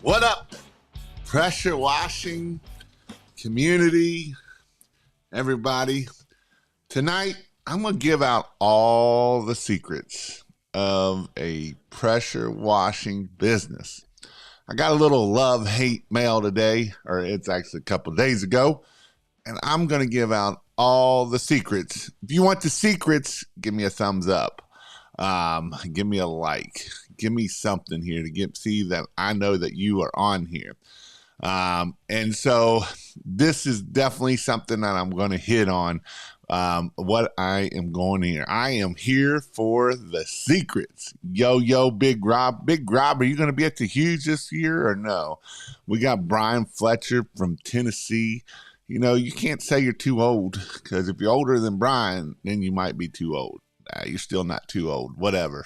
What up, pressure washing community, everybody? Tonight, I'm going to give out all the secrets of a pressure washing business. I got a little love-hate mail today, or it's actually a couple of days ago, and I'm going to give out all the secrets. If you want the secrets, give me a thumbs up. Give me a like. Give me something here to see that I know that you are on here. And so this is definitely something that I'm going to hit on. What I am going here. I am here for the secrets. Yo, Big Rob. Big Rob, are you going to be at the Huge this year or no? We got Brian Fletcher from Tennessee. You know, you can't say you're too old, because if you're older than Brian, then you might be too old. You're still not too old, whatever.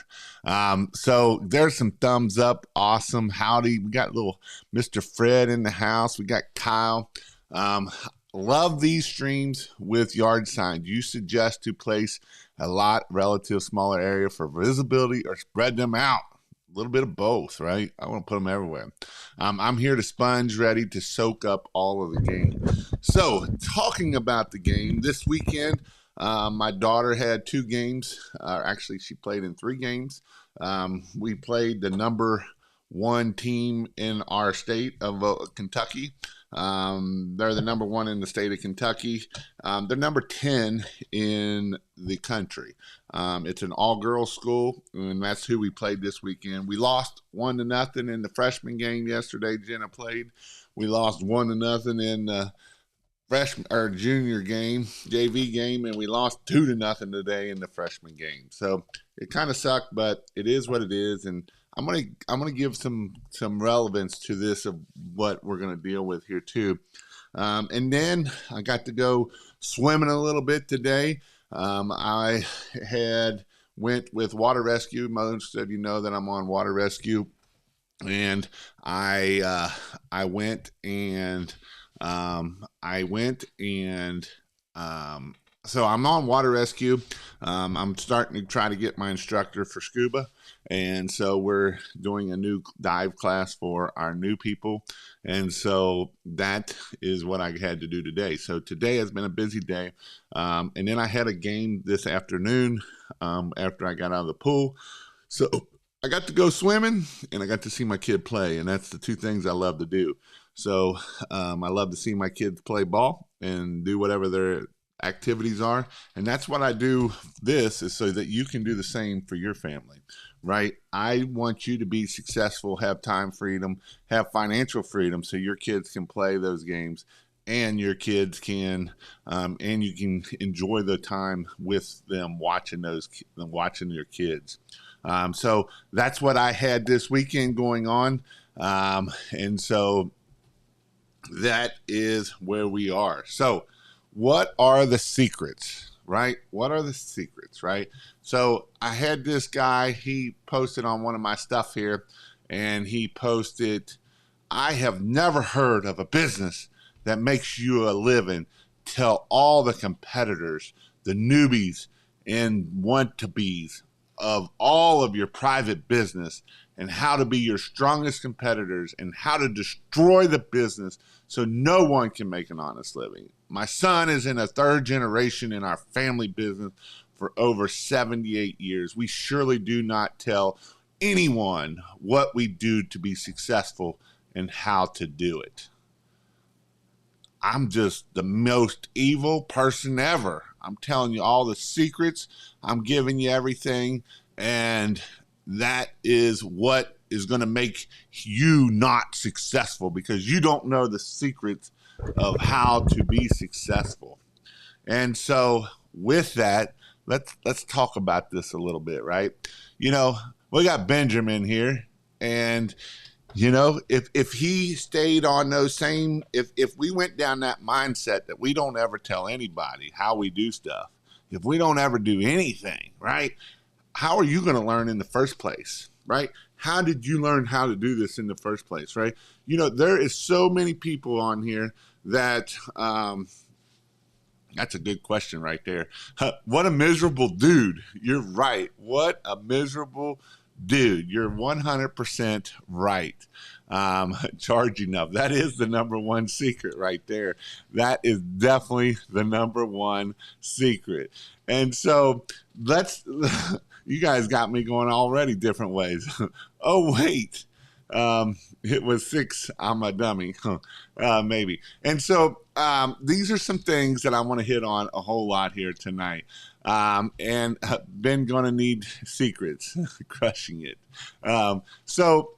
So there's some thumbs up. Awesome. Howdy. We got little Mr. Fred in the house. We got Kyle. Love these streams with yard signs. You suggest to place a lot relative smaller area for visibility or spread them out. A little bit of both, right? I want to put them everywhere. I'm here to sponge, ready to soak up all of the game. So talking about the game this weekend, my daughter had 2 games. Actually, she played in 3 games. We played the number 1 team in our state of Kentucky. They're the number 1 in the state of Kentucky. They're number 10 in the country. It's an all-girls school, and that's who we played this weekend. We lost 1-0 in the freshman game yesterday. Jenna played. We lost 1-0 in the freshman or junior game, JV game, and we lost 2-0 today in the freshman game. So it kind of sucked, but it is what it is, and I'm gonna give some relevance to this of what we're gonna deal with here too. And then I got to go swimming a little bit today. I went with water rescue. Most of you know that I'm on water rescue, and I went and so I'm on water rescue. I'm starting to try to get my instructor for scuba. And so we're doing a new dive class for our new people. And so that is what I had to do today. So today has been a busy day. And then I had a game this afternoon after I got out of the pool. So I got to go swimming and I got to see my kid play. And that's the 2 things I love to do. So I love to see my kids play ball and do whatever their activities are. And that's what I do. This is so that you can do the same for your family, right? I want you to be successful, have time freedom, have financial freedom so your kids can play those games and your kids can, and you can enjoy the time with them watching your kids. So that's what I had this weekend going on. And so that is where we are. So what are the secrets, right? What are the secrets, right? So I had this guy, he posted on one of my stuff here, and he posted, I have never heard of a business that makes you a living. Tell all the competitors, the newbies and want-to-bees of all of your private business and how to be your strongest competitors and how to destroy the business so no one can make an honest living. My son is in a 3rd generation in our family business for over 78 years. We surely do not tell anyone what we do to be successful and how to do it. I'm just the most evil person ever. I'm telling you all the secrets. I'm giving you everything. And that is what is going to make you not successful, because you don't know the secrets of how to be successful. And so with that, let's talk about this a little bit, right? You know, we got Benjamin here, and you know, if he stayed on those same, if we went down that mindset that we don't ever tell anybody how we do stuff, if we don't ever do anything, right? How are you going to learn in the first place, right? How did you learn how to do this in the first place, right? You know, there is so many people on here that, that's a good question right there. What a miserable dude. You're right. What a miserable dude. You're 100% right. charging up. That is the number one secret right there. That is definitely the number one secret. And so let's, you guys got me going already different ways. Oh, wait. It was 6. I'm a dummy. Maybe. And so these are some things that I want to hit on a whole lot here tonight. And been going to need secrets, crushing it. So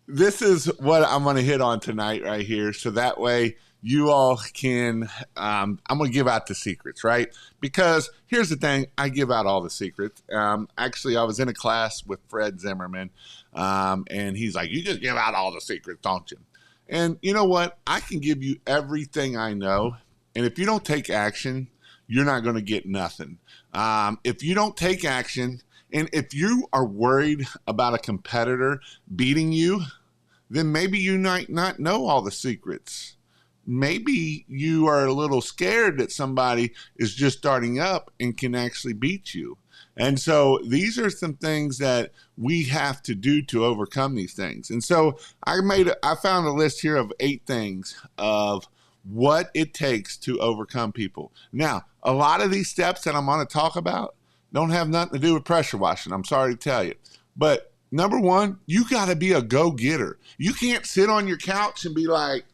this is what I'm going to hit on tonight right here. So that way you all can, I'm going to give out the secrets, right? Because here's the thing, I give out all the secrets. Actually, I was in a class with Fred Zimmerman, and he's like, you just give out all the secrets, don't you? And you know what? I can give you everything I know. And if you don't take action, you're not going to get nothing. If you don't take action, and if you are worried about a competitor beating you, then maybe you might not know all the secrets. Maybe you are a little scared that somebody is just starting up and can actually beat you. And so these are some things that we have to do to overcome these things. And so I found a list here of 8 things of what it takes to overcome people. Now, a lot of these steps that I'm going to talk about don't have nothing to do with pressure washing. I'm sorry to tell you. But number one, you got to be a go-getter. You can't sit on your couch and be like,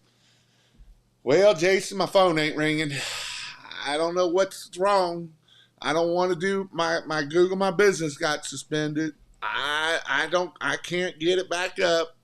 well, Jason, my phone ain't ringing. I don't know what's wrong. I don't want to do my Google My Business got suspended. I can't get it back up.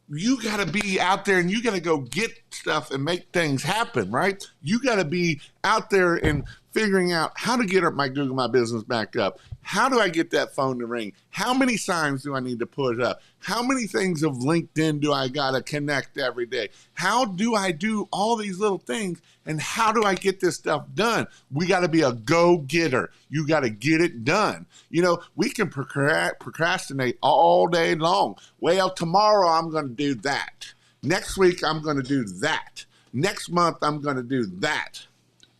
You got to be out there and you got to go get stuff and make things happen, right? You got to be out there and figuring out how to get my Google My Business back up. How do I get that phone to ring? How many signs do I need to put up? How many things of LinkedIn do I got to connect every day? How do I do all these little things? And how do I get this stuff done? We got to be a go-getter. You got to get it done. You know, we can procrastinate all day long. Well, tomorrow I'm going to do that. Next week I'm going to do that. Next month I'm going to do that.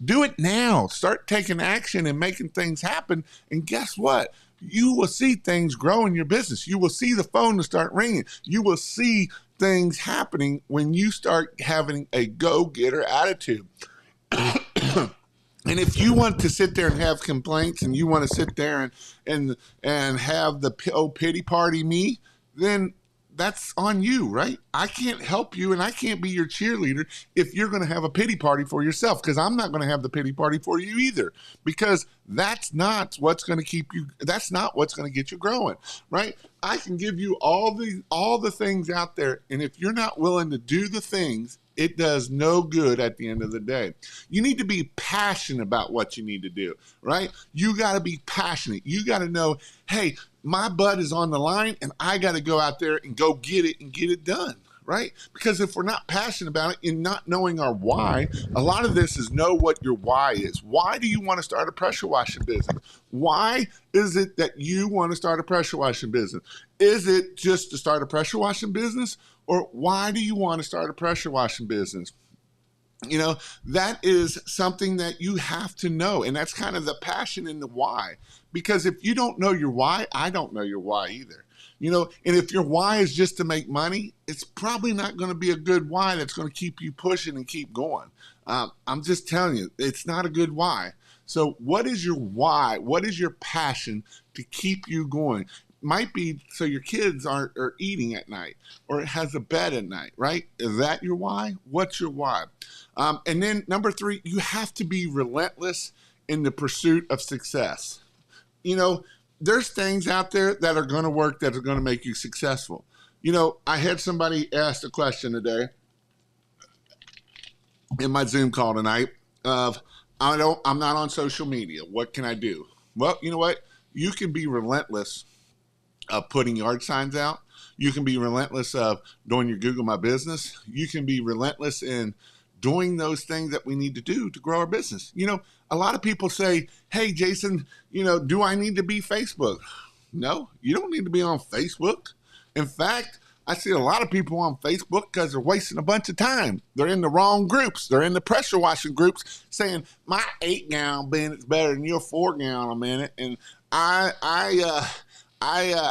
Do it now. Start taking action and making things happen. And guess what? You will see things grow in your business. You will see the phone to start ringing. You will see things happening when you start having a go-getter attitude. And if you want to sit there and have complaints and you want to sit there and have the pity party me, then that's on you, right? I can't help you and I can't be your cheerleader if you're going to have a pity party for yourself, because I'm not going to have the pity party for you either, because that's not what's going to keep you, that's not what's going to get you growing, right? I can give you all the things out there, and if you're not willing to do the things, it does no good at the end of the day. You need to be passionate about what you need to do, right? You got to be passionate. You got to know, hey, my butt is on the line and I got to go out there and go get it and get it done, right? Because if we're not passionate about it and not knowing our why, a lot of this is know what your why is. Why do you want to start a pressure washing business? Why is it that you want to start a pressure washing business? Is it just to start a pressure washing business? Or why do you want to start a pressure washing business? You know, that is something that you have to know. And that's kind of the passion and the why. Because if you don't know your why, I don't know your why either. You know, and if your why is just to make money, it's probably not going to be a good why that's going to keep you pushing and keep going. I'm just telling you, it's not a good why. So what is your why? What is your passion to keep you going? Might be so your kids are eating at night, or it has a bed at night, right? Is that your why? What's your why? And then number 3, you have to be relentless in the pursuit of success. You know, there's things out there that are going to work, that are going to make you successful. You know, I had somebody ask a question today in my Zoom call tonight of, I'm not on social media. What can I do? Well, you know what? You can be relentless of putting yard signs out. You can be relentless of doing your Google My Business. You can be relentless in doing those things that we need to do to grow our business. You know, a lot of people say, hey, Jason, you know, do I need to be Facebook? No, you don't need to be on Facebook. In fact, I see a lot of people on Facebook because they're wasting a bunch of time. They're in the wrong groups. They're in the pressure washing groups saying, my 8-gallon minute's better than your 4-gallon a minute. And I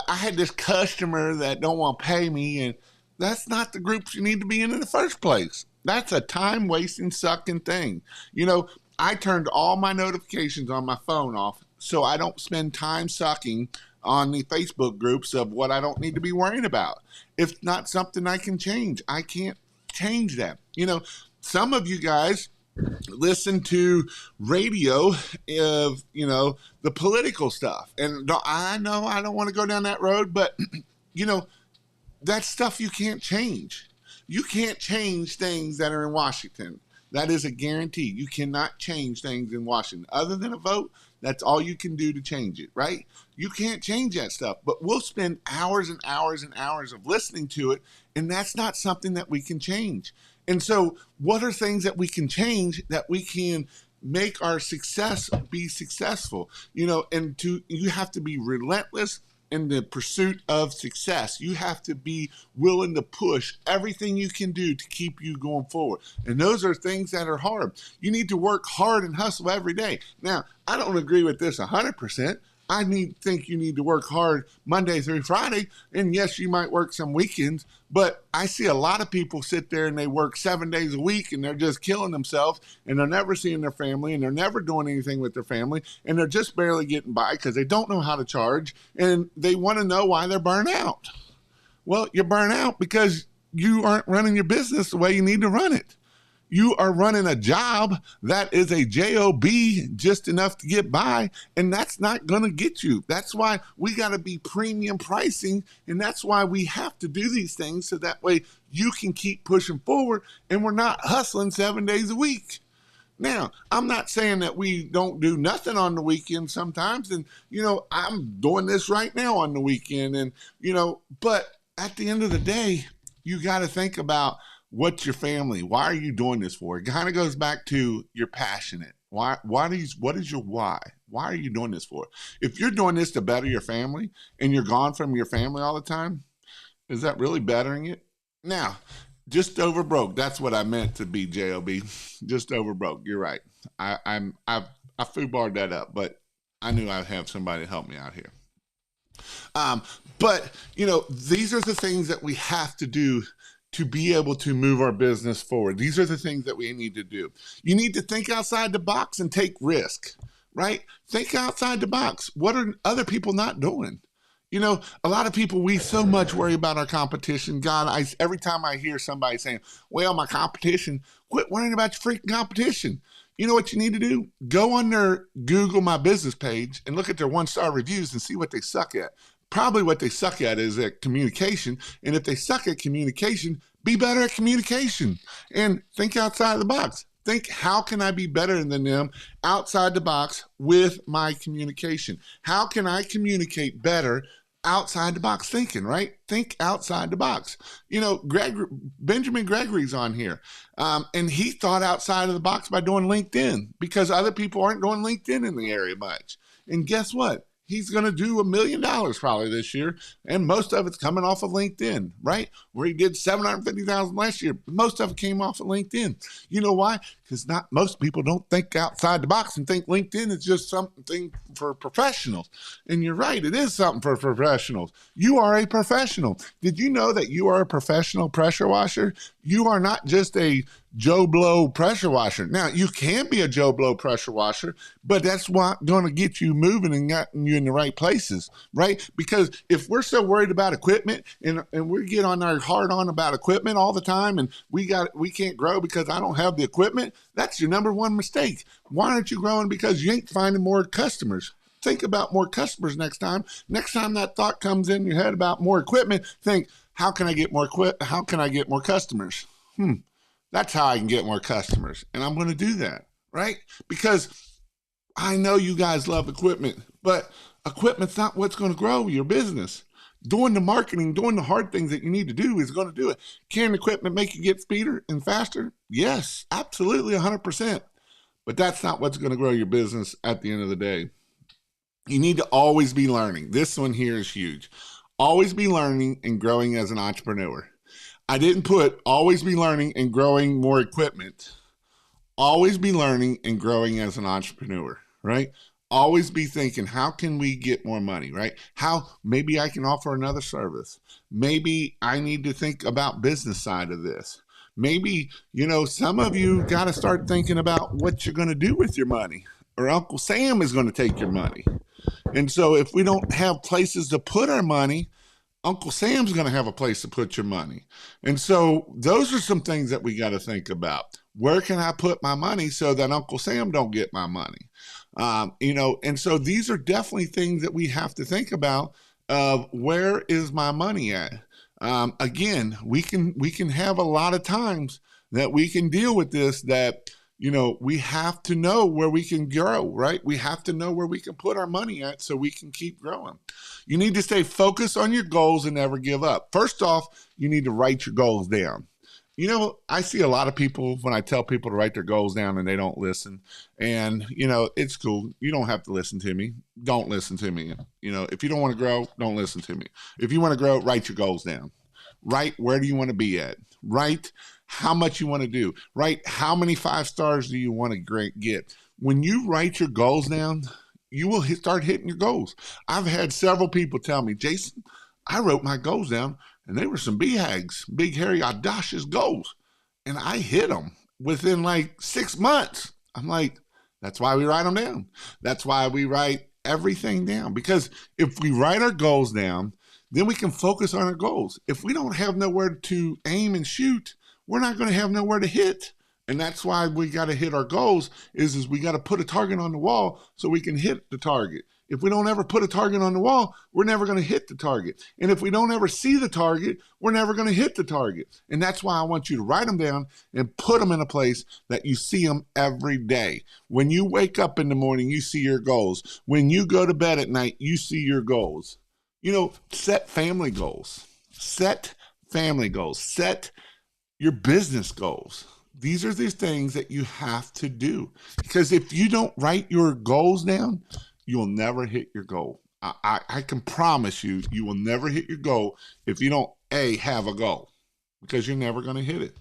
had this customer that don't want to pay me, and That's not the groups you need to be in the first place. That's a time wasting, sucking thing. You know, I turned all my notifications on my phone off so I don't spend time sucking on the Facebook groups of what I don't need to be worrying about. If not something I can change, I can't change that. You know, some of you guys listen to radio of, you know, the political stuff. And I know I don't want to go down that road, but, you know, that's stuff you can't change. You can't change things that are in Washington. That is a guarantee. You cannot change things in Washington. Other than a vote, that's all you can do to change it, right? You can't change that stuff. But we'll spend hours and hours and hours of listening to it, and that's not something that we can change. And so, what are things that we can change that we can make our success be successful? You know, and you have to be relentless in the pursuit of success. You have to be willing to push everything you can do to keep you going forward. And those are things that are hard. You need to work hard and hustle every day. Now, I don't agree with this 100%. Think you need to work hard Monday through Friday. And yes, you might work some weekends, but I see a lot of people sit there and they work 7 days a week and they're just killing themselves and they're never seeing their family and they're never doing anything with their family and they're just barely getting by because they don't know how to charge and they want to know why they're burnt out. Well, you're burnt out because you aren't running your business the way you need to run it. You are running a job that is a job just enough to get by, and that's not going to get you. That's why we got to be premium pricing, and that's why we have to do these things so that way you can keep pushing forward and we're not hustling 7 days a week. Now, I'm not saying that we don't do nothing on the weekend sometimes, and, you know, I'm doing this right now on the weekend, and, you know, but at the end of the day, you got to think about what's your family? Why are you doing this for? It kind of goes back to you're passionate. What is your why? Why are you doing this for? If you're doing this to better your family and you're gone from your family all the time, is that really bettering it? Now, just over broke. That's what I meant to be, J-O-B. Just over broke. You're right. I foobarred that up, but I knew I'd have somebody to help me out here. But, you know, these are the things that we have to do to be able to move our business forward. These are the things that we need to do. You need to think outside the box and take risk, right? Think outside the box. What are other people not doing? You know, a lot of people, we so much worry about our competition. God, every time I hear somebody saying, well, my competition, quit worrying about your freaking competition. You know what you need to do? Go on their Google My Business page and look at their 1-star reviews and see what they suck at. Probably what they suck at is at communication. And if they suck at communication, be better at communication and think outside of the box. Think, how can I be better than them outside the box with my communication? How can I communicate better outside the box thinking, right? Think outside the box. You know, Benjamin Gregory's on here, and he thought outside of the box by doing LinkedIn because other people aren't doing LinkedIn in the area much. And guess what? He's going to do $1 million probably this year, and most of it's coming off of LinkedIn, right? Where he did $750,000 last year. Most of it came off of LinkedIn. You know why? Because not most people don't think outside the box and think LinkedIn is just something for professionals. And you're right, it is something for professionals. You are a professional. Did you know that you are a professional pressure washer? You are not just a Joe Blow pressure washer. Now, you can be a Joe Blow pressure washer, but that's what going to get you moving and getting you in the right places, right? Because if we're so worried about equipment and we get on our hard on about equipment all the time and we can't grow because I don't have the equipment, that's your number one mistake. Why aren't you growing? Because you ain't finding more customers. Think about more customers next time. Next time that thought comes in your head about more equipment, think, how can I get more how can I get more customers? That's how I can get more customers. And I'm going to do that, right? Because I know you guys love equipment, but equipment's not what's going to grow your business. Doing the marketing, doing the hard things that you need to do is going to do it. Can equipment make you get speeder and faster? Yes, absolutely, 100%. But that's not what's going to grow your business at the end of the day. You need to always be learning. This one here is huge. Always be learning and growing as an entrepreneur. I didn't put always be learning and growing more equipment. Always be learning and growing as an entrepreneur, right? always be thinking, how can we get more money, right? How maybe I can offer another service. Maybe I need to think about business side of this. Maybe, some of you got to start thinking about what you're going to do with your money, or Uncle Sam is going to take your money. And so if we don't have places to put our money, Uncle Sam's going to have a place to put your money. And so those are some things that we got to think about. Where can I put my money so that Uncle Sam don't get my money? And so these are definitely things that we have to think about of where is my money at? Again, we can have a lot of times that we can deal with this that, we have to know where we can grow, right? We have to know where we can put our money at so we can keep growing. You need to stay focused on your goals and never give up. First off, you need to write your goals down. I see a lot of people when I tell people to write their goals down and they don't listen. And, it's cool. You don't have to listen to me. Don't listen to me. If you don't want to grow, don't listen to me. If you want to grow, write your goals down. Write where do you want to be at. Write how much you want to do. Write how many 5 stars do you want to get. When you write your goals down, you will start hitting your goals. I've had several people tell me, Jason, I wrote my goals down and they were some BHAGs, big, hairy, audacious goals. And I hit them within like 6 months. I'm like, that's why we write them down. That's why we write everything down. Because if we write our goals down, then we can focus on our goals. If we don't have nowhere to aim and shoot, we're not going to have nowhere to hit. And that's why we got to hit our goals is we got to put a target on the wall so we can hit the target. If we don't ever put a target on the wall, we're never going to hit the target. And if we don't ever see the target, we're never going to hit the target. And that's why I want you to write them down and put them in a place that you see them every day. When you wake up in the morning, you see your goals. When you go to bed at night, you see your goals. Set family goals. Set family goals. Set your business goals. These are the things that you have to do. Because if you don't write your goals down, you'll never hit your goal. I can promise you, you will never hit your goal if you don't, have a goal. Because you're never going to hit it.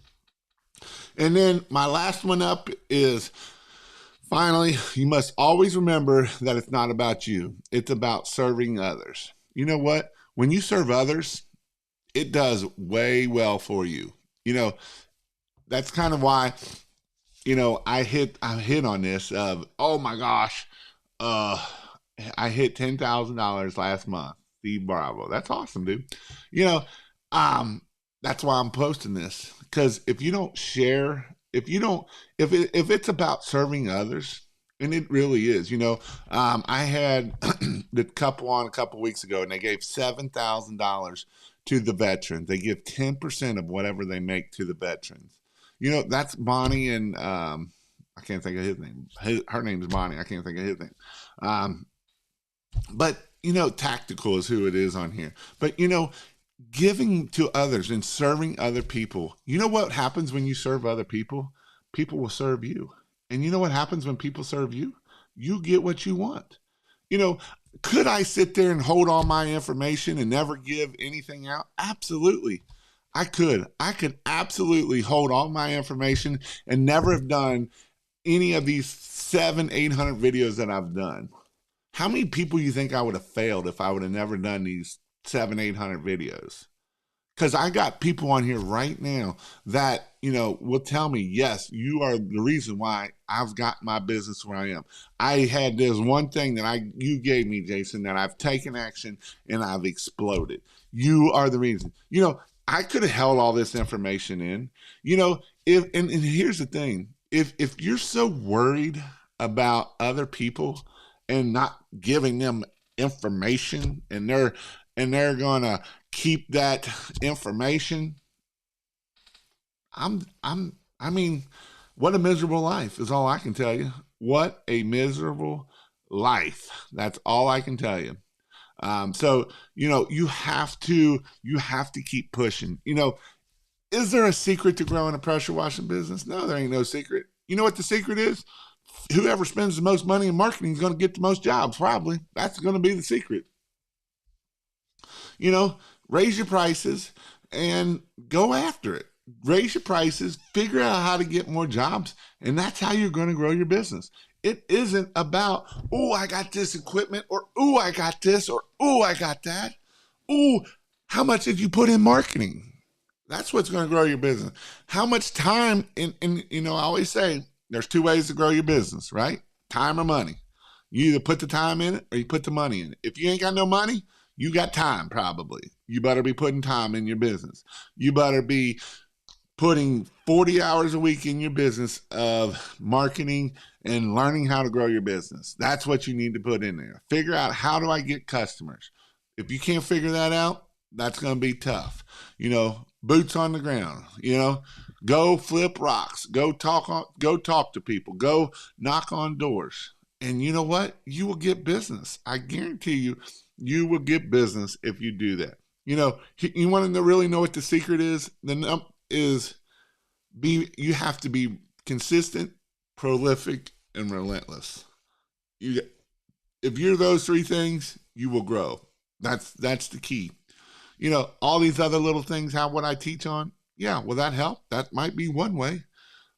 And then my last one up is, finally, you must always remember that it's not about you. It's about serving others. You know what? When you serve others, it does way well for you. That's kind of why, I hit on this of, oh my gosh, I hit $10,000 last month. Steve Bravo. That's awesome, dude. That's why I'm posting this. Because if you don't share, if it's about serving others, and it really is, I had the couple on a couple weeks ago, and they gave $7,000 to the veterans. They give 10% of whatever they make to the veterans. That's Bonnie and I can't think of his name. Her name is Bonnie. I can't think of his name. But Tactical is who it is on here. But giving to others and serving other people. You know what happens when you serve other people? People will serve you. And you know what happens when people serve you? You get what you want. Could I sit there and hold all my information and never give anything out? Absolutely. I could. I could absolutely hold all my information and never have done any of these 700-800 videos that I've done. How many people you think I would have failed if I would have never done these 700-800 videos? Because I got people on here right now that, will tell me, yes, you are the reason why I've got my business where I am. I had this one thing that you gave me, Jason, that I've taken action and I've exploded. You are the reason. I could have held all this information in. And here's the thing. If you're so worried about other people and not giving them information and they're gonna keep that information, I mean, what a miserable life is all I can tell you. What a miserable life. That's all I can tell you. So you have to keep pushing. Is there a secret to growing a pressure washing business? No, there ain't no secret. You know what the secret is? Whoever spends the most money in marketing is going to get the most jobs, probably. That's going to be the secret. Raise your prices and go after it. Raise your prices, figure out how to get more jobs, and that's how you're going to grow your business. It isn't about, oh, I got this equipment, or oh, I got this, or oh, I got that. Oh, how much did you put in marketing? That's what's going to grow your business. How much time in I always say there's two ways to grow your business, right? Time or money. You either put the time in it or you put the money in it. If you ain't got no money, you got time probably. You better be putting time in your business. You better be putting 40 hours a week in your business of marketing and learning how to grow your business. That's what you need to put in there. Figure out, how do I get customers? If you can't figure that out, that's going to be tough. Boots on the ground, go flip rocks, go talk to people, go knock on doors. And you know what? You will get business. I guarantee you, you will get business if you do that. You want to really know what the secret is? You have to be consistent, prolific, and relentless. If you're those three things, you will grow. That's the key. All these other little things, what I teach on, yeah, will that help? That might be one way,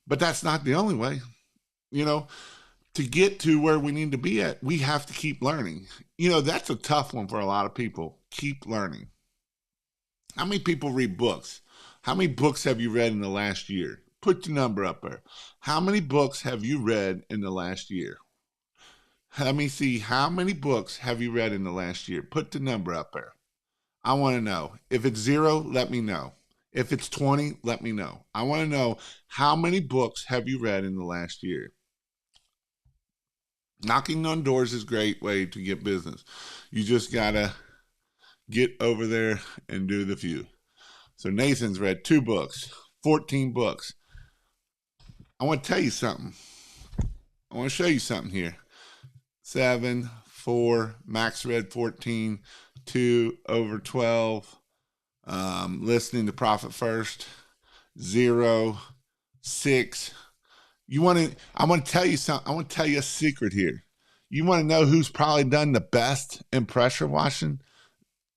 but that's not the only way. To get to where we need to be at, we have to keep learning. That's a tough one for a lot of people. Keep learning. How many people read books? How many books have you read in the last year? Put your number up there. How many books have you read in the last year? Let me see. How many books have you read in the last year? Put the number up there. I want to know. If it's 0, let me know. If it's 20, let me know. I want to know, how many books have you read in the last year? Knocking on doors is a great way to get business. You just got to get over there and do the few. So Nathan's read 2 books, 14 books. I want to tell you something. I want to show you something here. 7, 4, Max read 14, 2, over 12, listening to Profit First, 0, 6. I want to tell you something. I want to tell you a secret here. You want to know who's probably done the best in pressure washing?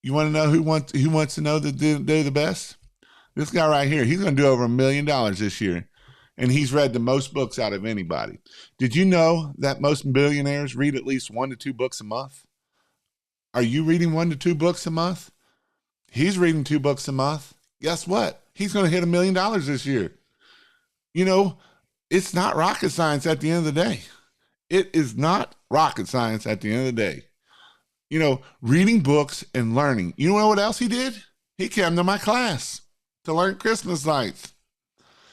You want to know who wants to know that do the best? This guy right here. He's going to do over $1 million this year, and he's read the most books out of anybody. Did you know that most millionaires read at least 1 to 2 books a month? Are you reading 1 to 2 books a month? He's reading 2 books a month. Guess what? He's going to hit $1 million this year. It's not rocket science at the end of the day. It is not rocket science at the end of the day. Reading books and learning. You know what else he did? He came to my class to learn Christmas lights.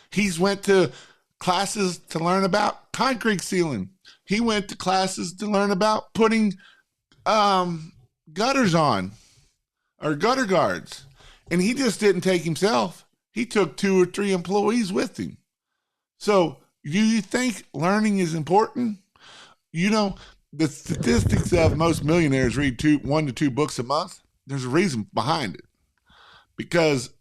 He's went to classes to learn about concrete sealing. He went to classes to learn about putting gutters on, or gutter guards. And he just didn't take himself. He took 2 or 3 employees with him. So, do you think learning is important? The statistics of most millionaires read 1 to 2 books a month. There's a reason behind it. Because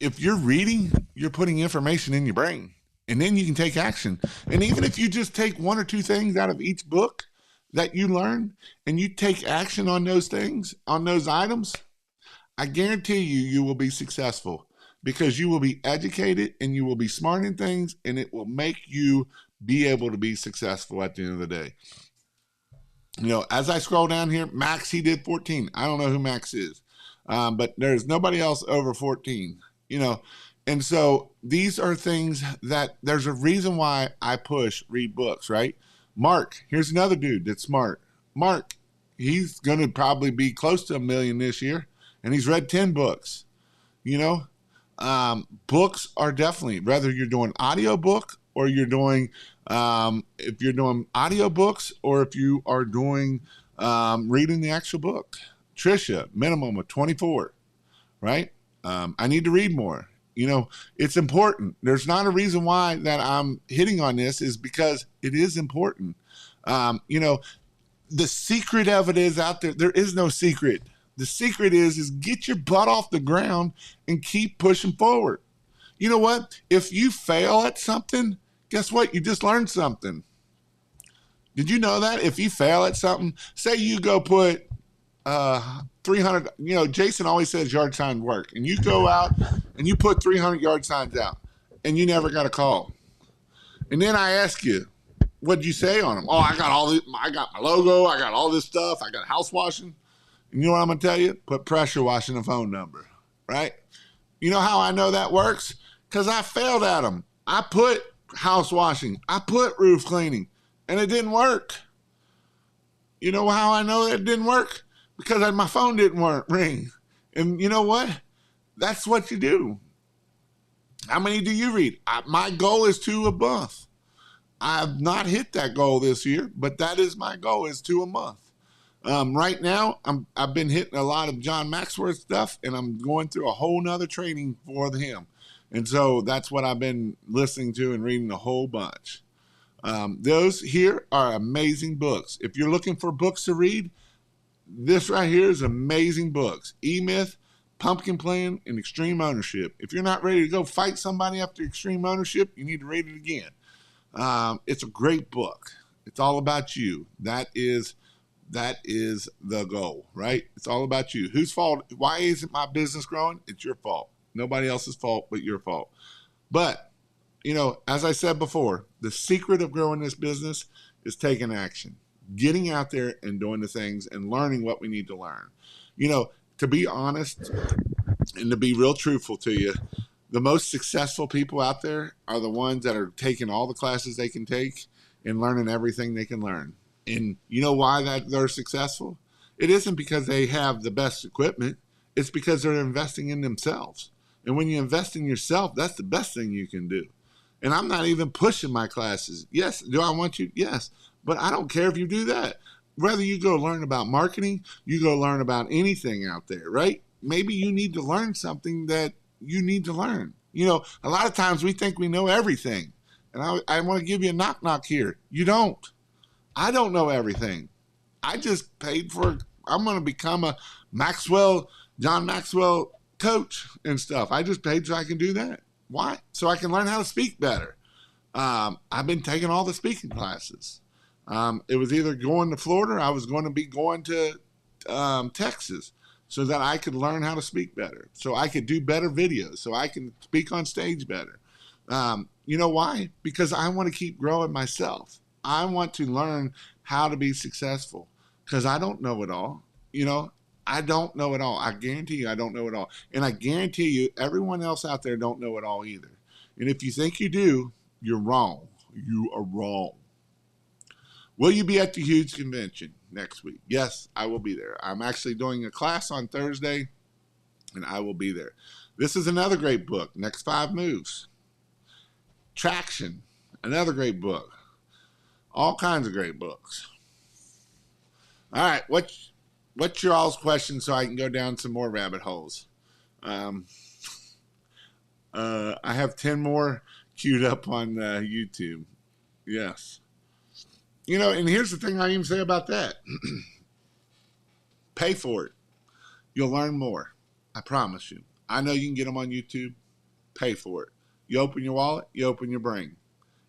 if you're reading, you're putting information in your brain, and then you can take action. And even if you just take 1 or 2 things out of each book that you learn, and you take action on those things, on those items, I guarantee you will be successful, because you will be educated and you will be smart in things, and it will make you be able to be successful at the end of the day. As I scroll down here, Max, he did 14. I don't know who Max is, but there's nobody else over 14, And so these are things that there's a reason why I push read books, right? Mark, here's another dude that's smart. Mark, he's going to probably be close to $1 million this year, and he's read 10 books. Books are definitely, whether you're doing audiobook or you're doing, if you're doing audiobooks or if you are doing reading the actual book. Trisha, minimum of 24, right? I need to read more. It's important. There's not a reason why that I'm hitting on this, is because it is important. The secret of it is out there. There is no secret. The secret is get your butt off the ground and keep pushing forward. You know what? If you fail at something, guess what? You just learned something. Did you know that? If you fail at something, say you go put 300, Jason always says yard sign work, and you go out and you put 300 yard signs out and you never got a call. And then I ask you, What'd you say on them? Oh, I got my logo. I got all this stuff. I got house washing. And you know what I'm going to tell you? Put pressure washing a phone number, right? You know how I know that works? Because I failed at them. I put house washing. I put roof cleaning, and it didn't work. You know how I know it didn't work? Because my phone didn't ring. And you know what? That's what you do. How many do you read? My goal is 2 a month. I've not hit that goal this year, but that is my goal, is 2 a month. Right now, I've been hitting a lot of John Maxwell stuff, and I'm going through a whole nother training for him. And so that's what I've been listening to and reading a whole bunch. Those here are amazing books. If you're looking for books to read, this right here is amazing books. E-Myth, Pumpkin Plan, and Extreme Ownership. If you're not ready to go fight somebody after Extreme Ownership, you need to read it again. It's a great book. It's all about you. That is the goal, right? It's all about you. Whose fault? Why isn't my business growing? It's your fault. Nobody else's fault but your fault. But, you know, as I said before, the secret of growing this business is taking action, getting out there and doing the things and learning what we need to learn. You know, to be honest and to be real truthful to you, the most successful people out there are the ones that are taking all the classes they can take and learning everything they can learn. And you know why they're successful? It isn't because they have the best equipment. It's because they're investing in themselves. And when you invest in yourself, that's the best thing you can do. And I'm not even pushing my classes. Yes, do I want you? Yes. But I don't care if you do that. Whether you go learn about marketing, you go learn about anything out there, right? Maybe you need to learn something that you need to learn. You know, a lot of times we think we know everything. And I want to give you a knock here. You don't. I don't know everything. I just paid for, I'm going to become a John Maxwell coach and stuff. I just paid so I can do that. Why? So I can learn how to speak better. I've been taking all the speaking classes. It was either going to Florida or I was going to be going to Texas so that I could learn how to speak better, so I could do better videos, so I can speak on stage better. You know why? Because I want to keep growing myself. I want to learn how to be successful because I don't know it all. You know, I don't know it all. I guarantee you I don't know it all. And I guarantee you everyone else out there don't know it all either. And if you think you do, you're wrong. You are wrong. Will you be at the huge convention next week? Yes, I will be there. I'm actually doing a class on Thursday, and I will be there. This is another great book, Next 5 Moves. Traction, another great book. All kinds of great books. All right, what's your all's question so I can go down some more rabbit holes? I have 10 more queued up on YouTube. Yes. You know, and here's the thing I even say about that. Pay for it. You'll learn more. I promise you. I know you can get them on YouTube. Pay for it. You open your wallet, you open your brain.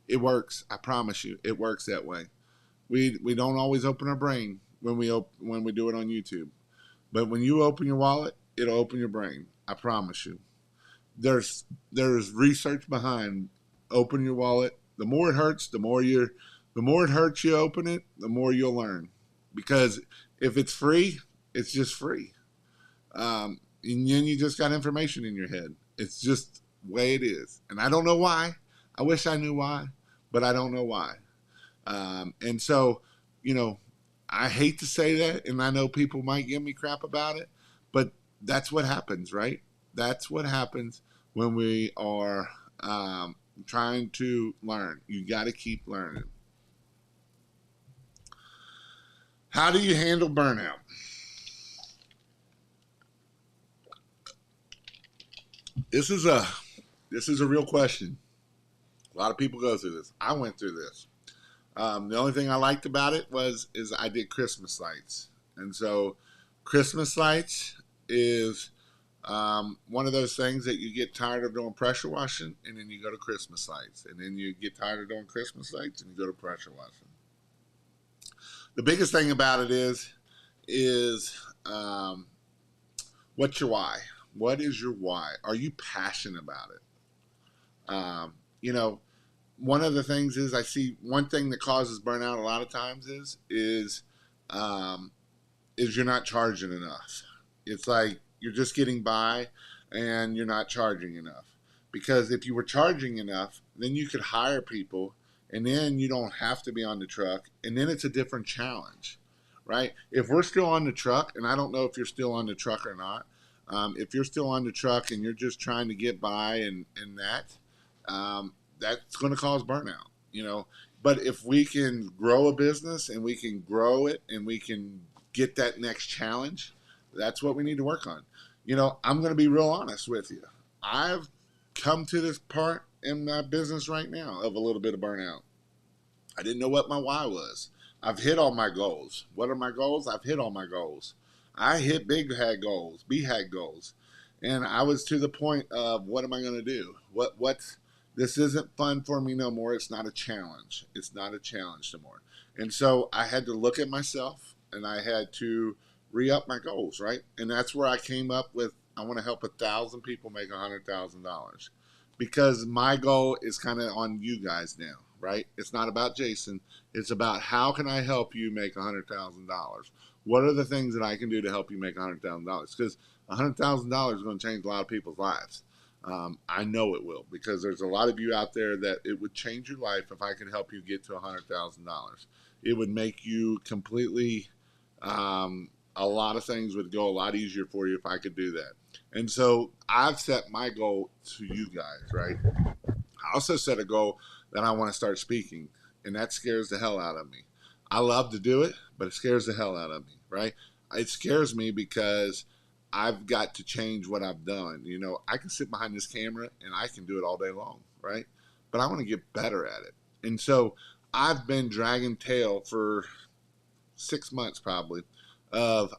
It works. I promise you. It works that way. We don't always open our brain when we do it on YouTube. But when you open your wallet, it'll open your brain. I promise you. There's research behind open your wallet. The more it hurts, the more it hurts you open it, the more you'll learn. Because if it's free, it's just free. And then you just got information in your head. It's just the way it is. And I don't know why. I wish I knew why, but I don't know why. And so, you know, I hate to say that, and I know people might give me crap about it, but that's what happens, right? That's what happens when we are trying to learn. You got to keep learning. How do you handle burnout? This is a real question. A lot of people go through this. I went through this. The only thing I liked about it is I did Christmas lights. And so Christmas lights is one of those things that you get tired of doing pressure washing, and then you go to Christmas lights. And then you get tired of doing Christmas lights, and you go to pressure washing. The biggest thing about it is what's your why? What is your why? Are you passionate about it? You know, one of the things is, I see one thing that causes burnout a lot of times um, is you're not charging enough. It's like you're just getting by and you're not charging enough. Because if you were charging enough, then you could hire people and then you don't have to be on the truck. And then it's a different challenge, right? If we're still on the truck, and I don't know if you're still on the truck or not, if you're still on the truck and you're just trying to get by and that's going to cause burnout, you know. But if we can grow a business and we can grow it and we can get that next challenge, that's what we need to work on. You know, I'm going to be real honest with you. I've come to this part in my business right now of a little bit of burnout. I didn't know what my why was. I've hit all my goals. What are my goals? I've hit all my goals. I hit big had goals, B had goals. And I was to the point of, what am I going to do? What's this isn't fun for me no more. It's not a challenge. It's not a challenge no more. And so I had to look at myself and I had to re-up my goals, right? And that's where I came up with, I want to help 1,000 people make $100,000, because my goal is kind of on you guys now, right? It's not about Jason. It's about, how can I help you make $100,000? What are the things that I can do to help you make $100,000? Because $100,000 is going to change a lot of people's lives. I know it will, because there's a lot of you out there that it would change your life if I could help you get to $100,000. It would make you completely, a lot of things would go a lot easier for you if I could do that. And so I've set my goal to you guys, right? I also set a goal that I want to start speaking, and that scares the hell out of me. I love to do it, but it scares the hell out of me, right? It scares me because I've got to change what I've done. You know, I can sit behind this camera and I can do it all day long, right? But I want to get better at it. And so I've been dragging tail for 6 months probably of,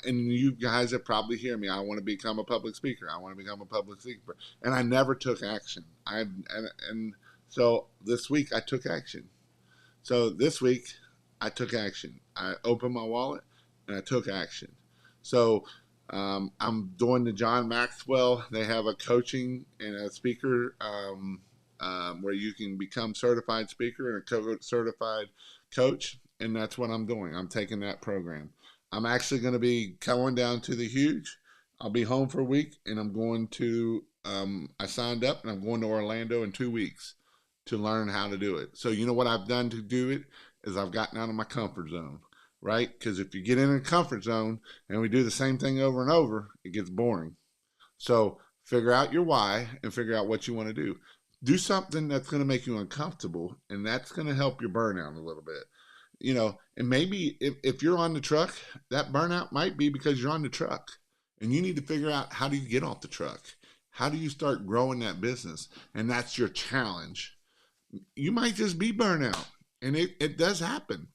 and you guys have probably hear me, I want to become a public speaker. I want to become a public speaker. And I never took action. And so this week I took action. So this week I took action. I opened my wallet and I took action. So I'm doing the John Maxwell. They have a coaching and a speaker where you can become certified speaker and a certified coach. And that's what I'm doing. I'm taking that program. I'm actually going to be going down to the Huge. I'll be home for a week, and I'm going to, I signed up, and I'm going to Orlando in 2 weeks to learn how to do it. So you know what I've done to do it is I've gotten out of my comfort zone, right? Because if you get in a comfort zone and we do the same thing over and over, it gets boring. So figure out your why and figure out what you want to do. Do something that's going to make you uncomfortable, and that's going to help your burnout a little bit. You know, and maybe if you're on the truck, that burnout might be because you're on the truck, and you need to figure out, how do you get off the truck? How do you start growing that business? And that's your challenge. You might just be burnout, and it does happen,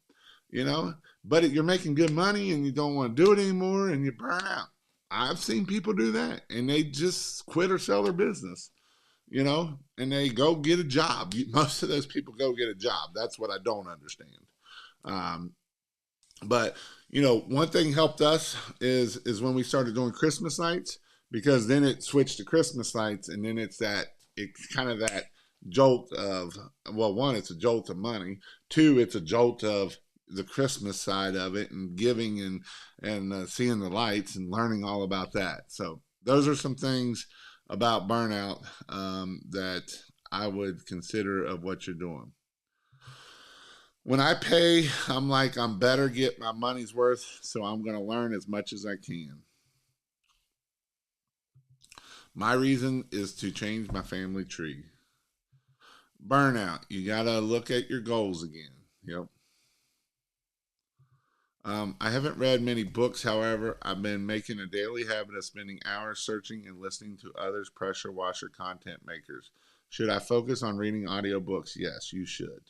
you know, but you're making good money and you don't want to do it anymore and you burn out. I've seen people do that and they just quit or sell their business, you know, and they go get a job. Most of those people go get a job. That's what I don't understand. Um, but you know, one thing helped us is when we started doing Christmas nights, because then it switched to Christmas nights, and then it's kind of that jolt of, well, one, it's a jolt of money. Two, it's a jolt of the Christmas side of it and giving and seeing the lights and learning all about that. So those are some things about burnout that I would consider of what you're doing. When I pay, I'm like, I'm better get my money's worth, so I'm going to learn as much as I can. My reason is to change my family tree. Burnout, you got to look at your goals again. Yep. I haven't read many books, however, I've been making a daily habit of spending hours searching and listening to others pressure washer content makers. Should I focus on reading audiobooks? Yes, you should.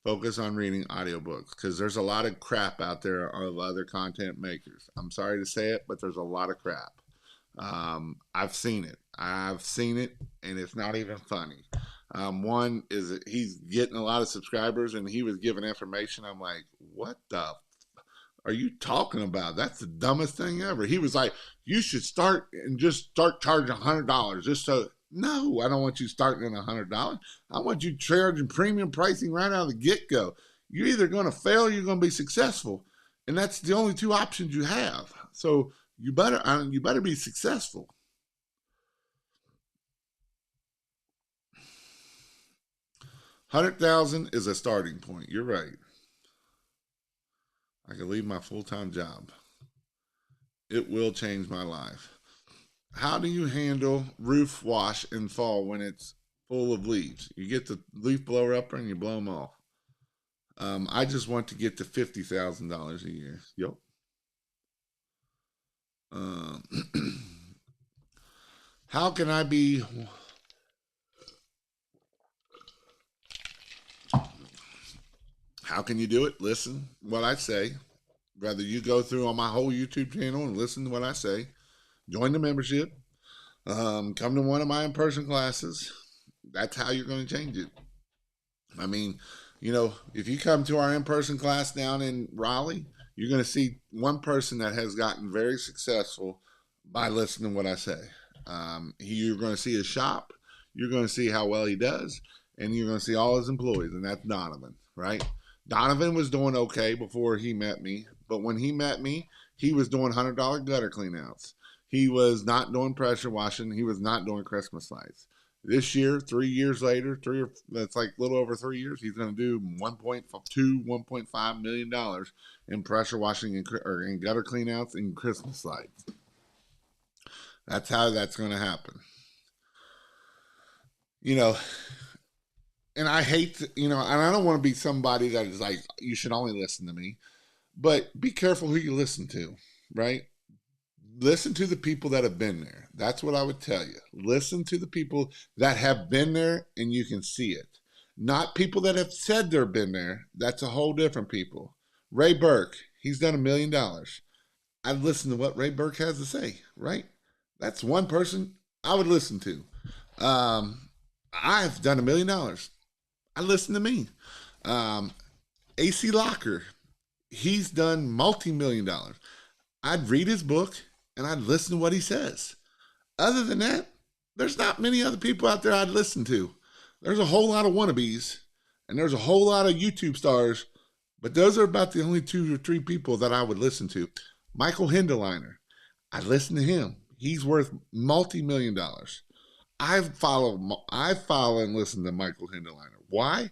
Focus on reading audiobooks, because there's a lot of crap out there of other content makers. I'm sorry to say it, but there's a lot of crap. I've seen it. And it's not even funny. One is he's getting a lot of subscribers, and he was giving information. I'm like, what the are you talking about? That's the dumbest thing ever. He was like, you should start charging $100 just so. No, I don't want you starting at $100. I want you charging premium pricing right out of the get go. You're either going to fail or you're going to be successful, and that's the only two options you have. So you better be successful. 100,000 is a starting point. You're right. I can leave my full time job. It will change my life. How do you handle roof wash in fall when it's full of leaves? You get the leaf blower upper and you blow them off. I just want to get to $50,000 a year. Yep. Um, how can I be? How can you do it? Listen what I say. Whether you go through on my whole YouTube channel and listen to what I say, join the membership, come to one of my in-person classes. That's how you're going to change it. I mean, if you come to our in-person class down in Raleigh, you're going to see one person that has gotten very successful by listening to what I say. You're going to see his shop. You're going to see how well he does, and you're going to see all his employees, and that's Donovan, right? Donovan was doing okay before he met me, but when he met me, he was doing $100 gutter cleanouts. He was not doing pressure washing. He was not doing Christmas lights. This year, 3 years later, that's like a little over 3 years, he's going to do $1.5 million in pressure washing and gutter cleanouts and Christmas lights. That's how that's going to happen. And I hate and I don't want to be somebody that is like, you should only listen to me, but be careful who you listen to, right? Listen to the people that have been there. That's what I would tell you. Listen to the people that have been there and you can see it. Not people that have said they've been there. That's a whole different people. Ray Burke, he's done $1 million. I'd listen to what Ray Burke has to say, right? That's one person I would listen to. I've done $1 million. I listen to me. AC Locker, he's done multi-million dollars. I'd read his book and I'd listen to what he says. Other than that, there's not many other people out there I'd listen to. There's a whole lot of wannabes and there's a whole lot of YouTube stars, but those are about the only 2 or 3 people that I would listen to. Michael Hindeliner, I listen to him. He's worth multi-million dollars. I follow and listen to Michael Hindeliner. Why?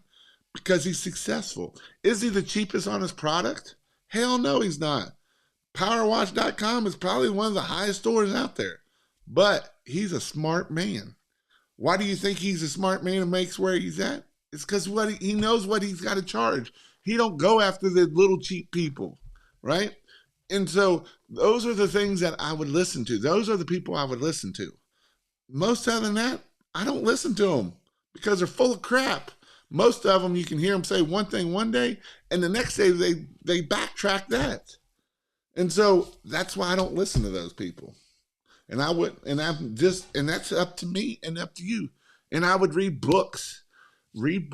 Because he's successful. Is he the cheapest on his product? Hell no, he's not. Powerwash.com is probably one of the highest stores out there. But he's a smart man. Why do you think he's a smart man and makes where he's at? It's because he knows what he's got to charge. He don't go after the little cheap people, right? And so those are the things that I would listen to. Those are the people I would listen to. Most other than that, I don't listen to them because they're full of crap. Most of them, you can hear them say one thing one day, and the next day they backtrack that. And so that's why I don't listen to those people. And that's up to me and up to you. And I would read books, read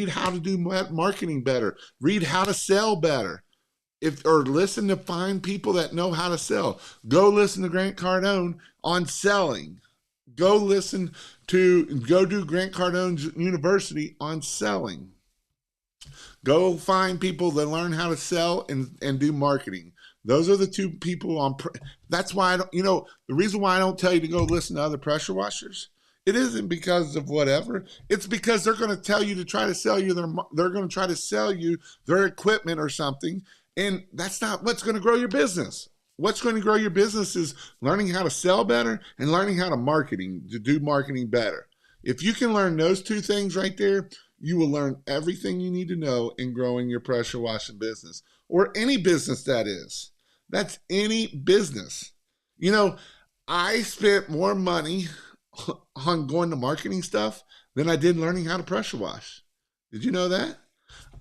how to do marketing better, read how to sell better. Or listen to find people that know how to sell. Go listen to Grant Cardone on selling. Go do Grant Cardone's University on selling. Go find people that learn how to sell and do marketing. Those are the 2 people that's why the reason why I don't tell you to go listen to other pressure washers, it isn't because of whatever. It's because they're going to tell you to try to sell you they're going to try to sell you their equipment or something. And that's not what's going to grow your business. What's going to grow your business is learning how to sell better and learning how to do marketing better. If you can learn those 2 things right there, you will learn everything you need to know in growing your pressure washing business, or any business that is. That's any business. I spent more money on going to marketing stuff than I did learning how to pressure wash. Did you know that?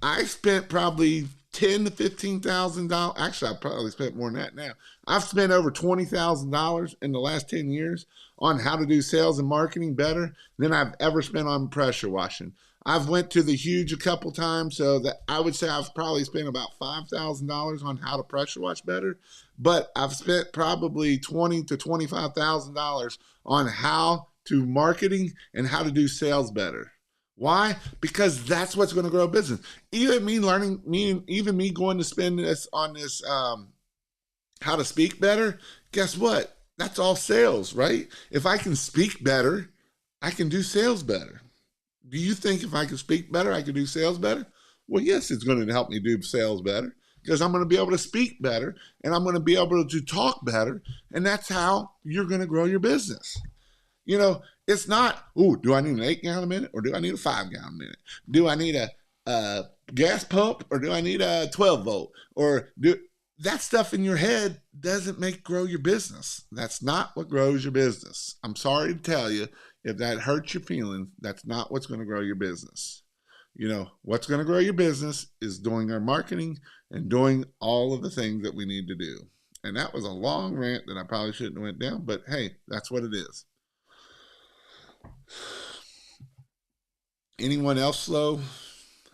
I spent probably $10,000 to $15,000. Actually, I probably spent more than that now. I've spent over $20,000 in the last 10 years on how to do sales and marketing better than I've ever spent on pressure washing. I've went to the Huge a couple times, so that I would say I've probably spent about $5,000 on how to pressure wash better. But I've spent probably $20,000 to $25,000 on how to marketing and how to do sales better. Why? Because that's what's going to grow a business. Even me learning, even me going to spend this on this how to speak better. Guess what? That's all sales, right? If I can speak better, I can do sales better. Do you think if I can speak better, I can do sales better? Well, yes, it's going to help me do sales better because I'm going to be able to speak better and I'm going to be able to talk better. And that's how you're going to grow your business. You know, it's not, oh, do I need an 8 gallon a minute or do I need a 5 gallon a minute? Do I need a gas pump or do I need a 12 volt? Or do that stuff in your head doesn't make grow your business. That's not what grows your business. I'm sorry to tell you, if that hurts your feelings, that's not what's going to grow your business. You know, what's going to grow your business is doing our marketing and doing all of the things that we need to do. And that was a long rant that I probably shouldn't have went down, but hey, that's what it is. Anyone else slow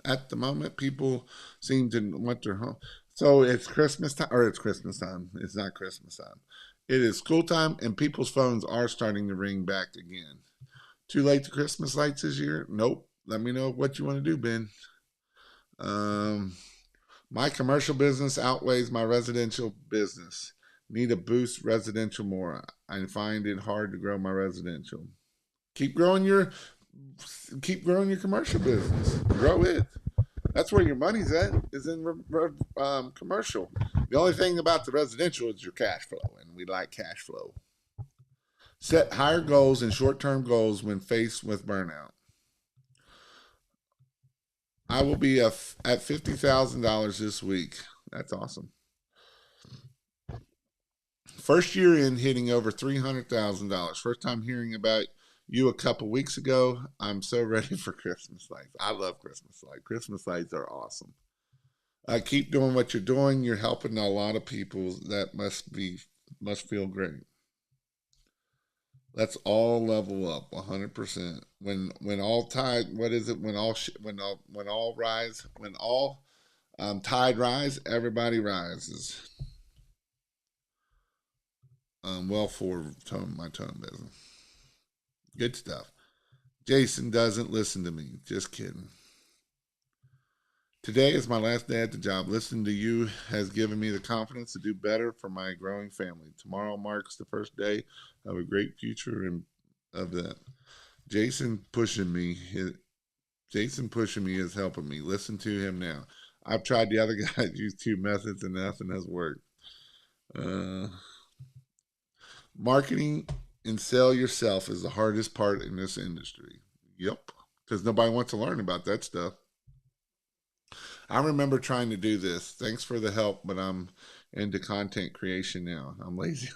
at the moment? People seem to want their home. So it's Christmas time, or it's Christmas time. It's not Christmas time. It is school time, and people's phones are starting to ring back again. Too late to Christmas lights this year? Nope. Let me know what you want to do, Ben. My commercial business outweighs my residential business. Need to boost residential more. I find it hard to grow my residential. Keep growing your commercial business. Grow it. That's where your money's at, is in commercial. The only thing about the residential is your cash flow, and we like cash flow. Set higher goals and short-term goals when faced with burnout. I will be at $50,000 this week. That's awesome. First year in hitting over $300,000. First time hearing about you a couple weeks ago. I'm so ready for Christmas lights. I love Christmas lights. Christmas lights are awesome. Keep doing what you're doing. You're helping a lot of people. That must feel great. Let's all level up 100%. When all tide, what is it? When all rise, when all tide rise, everybody rises. Well for my tone business. Good stuff. Jason doesn't listen to me. Just kidding. Today is my last day at the job. Listening to you has given me the confidence to do better for my growing family. Tomorrow marks the first day of a great future of that. Jason pushing me is helping me. Listen to him now. I've tried the other guys, used 2 methods, and nothing has worked. Marketing and sell yourself is the hardest part in this industry. Yep, because nobody wants to learn about that stuff. I remember trying to do this. Thanks for the help, but I'm into content creation now. I'm lazy.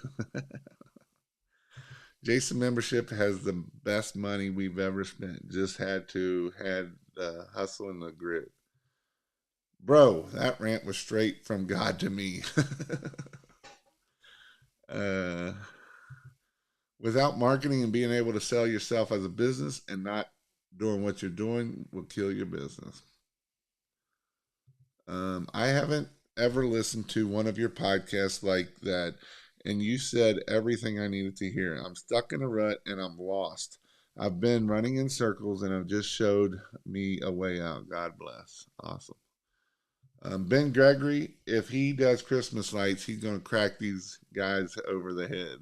Jason membership has the best money we've ever spent. Just had the hustle and the grit. Bro, that rant was straight from God to me. Without marketing and being able to sell yourself as a business and not doing what you're doing will kill your business. I haven't ever listened to one of your podcasts like that, and you said everything I needed to hear. I'm stuck in a rut and I'm lost. I've been running in circles and have just showed me a way out. God bless. Awesome. Ben Gregory, if he does Christmas lights, he's going to crack these guys over the head.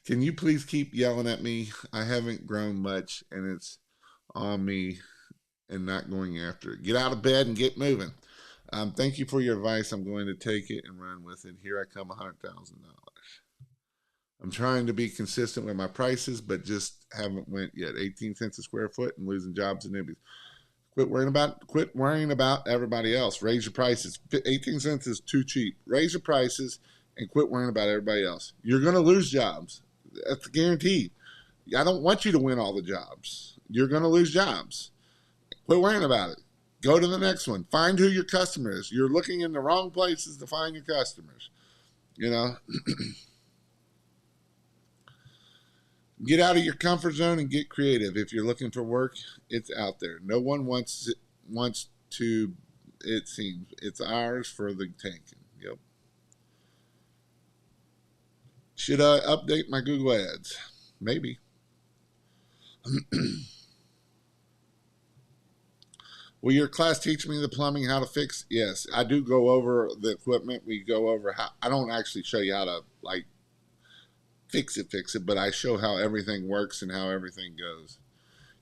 Can you please keep yelling at me? I haven't grown much, and it's on me and not going after it. Get out of bed and get moving. Thank you for your advice. I'm going to take it and run with it. Here I come, $100,000. I'm trying to be consistent with my prices, but just haven't went yet. 18 cents a square foot and losing jobs and nibbies. Quit worrying about everybody else. Raise your prices. 18 cents is too cheap. Raise your prices and quit worrying about everybody else. You're going to lose jobs. That's guaranteed. I don't want you to win all the jobs. You're going to lose jobs. Quit worrying about it. Go to the next one. Find who your customer is. You're looking in the wrong places to find your customers. You know, get out of your comfort zone and get creative. If you're looking for work, it's out there. No one wants to. It seems it's ours for the taking. Yep. Should I update my Google Ads? Maybe. Will your class teach me the plumbing, how to fix? Yes, I do go over the equipment. We go over how, I don't actually show you how to like fix it, but I show how everything works and how everything goes.